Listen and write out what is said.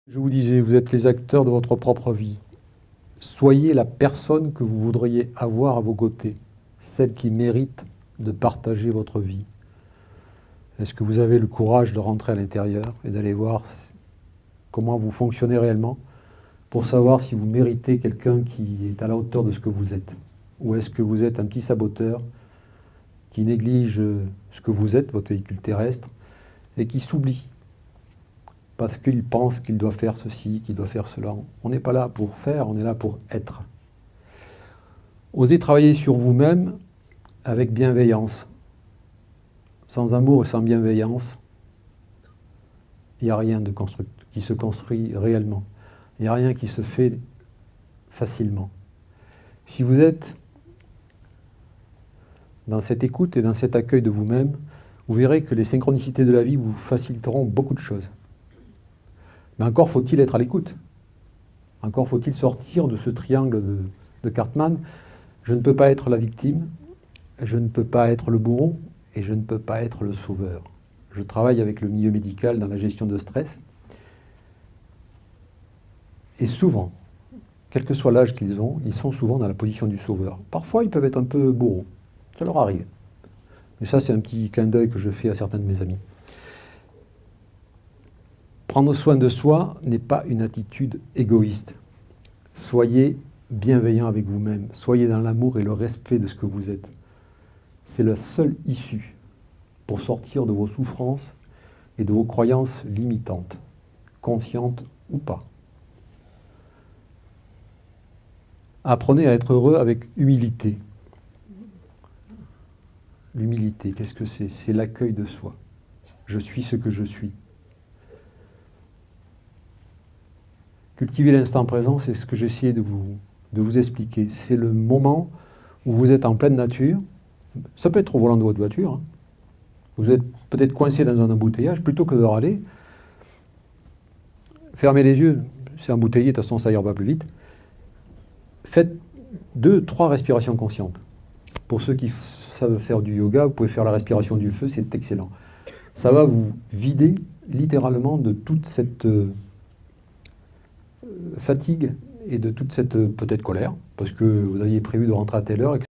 Je vous disais, vous êtes les acteurs de votre propre vie. Soyez la personne que vous voudriez avoir à vos côtés, celle qui mérite de partager votre vie. Est-ce que vous avez le courage de rentrer à l'intérieur et d'aller voir comment vous fonctionnez réellement pour savoir si vous méritez quelqu'un qui est à la hauteur de ce que vous êtes? Ou est-ce que vous êtes un petit saboteur qui néglige ce que vous êtes, votre véhicule terrestre, et qui s'oublie parce qu'il pense qu'il doit faire ceci, qu'il doit faire cela? On n'est pas là pour faire, on est là pour être. Osez travailler sur vous-même avec bienveillance. Sans amour et sans bienveillance, il n'y a rien qui se construit réellement. Il n'y a rien qui se fait facilement. Si vous êtes dans cette écoute et dans cet accueil de vous-même, vous verrez que les synchronicités de la vie vous faciliteront beaucoup de choses. Mais encore faut-il être à l'écoute. Encore faut-il sortir de ce triangle de Cartman. Je ne peux pas être la victime, je ne peux pas être le bourreau et je ne peux pas être le sauveur. Je travaille avec le milieu médical dans la gestion de stress. Et souvent, quel que soit l'âge qu'ils ont, ils sont souvent dans la position du sauveur. Parfois, ils peuvent être un peu bourreaux. Ça leur arrive. Mais ça, c'est un petit clin d'œil que je fais à certains de mes amis. Prendre soin de soi n'est pas une attitude égoïste. Soyez bienveillant avec vous-même. Soyez dans l'amour et le respect de ce que vous êtes. C'est la seule issue pour sortir de vos souffrances et de vos croyances limitantes, conscientes ou pas. Apprenez à être heureux avec humilité. L'humilité, qu'est-ce que c'est? C'est l'accueil de soi. Je suis ce que je suis. Cultiver l'instant présent, c'est ce que j'essayais de vous expliquer. C'est le moment où vous êtes en pleine nature. Ça peut être au volant de votre voiture. Hein. Vous êtes peut-être coincé dans un embouteillage. Plutôt que de râler, fermez les yeux. C'est embouteillé, de toute façon, ça ira pas plus vite. Faites 2-3 respirations conscientes. Pour ceux qui savent faire du yoga, vous pouvez faire la respiration du feu, c'est excellent. Ça va vous vider littéralement de toute cette fatigue et de toute cette peut-être colère, parce que vous aviez prévu de rentrer à telle heure et que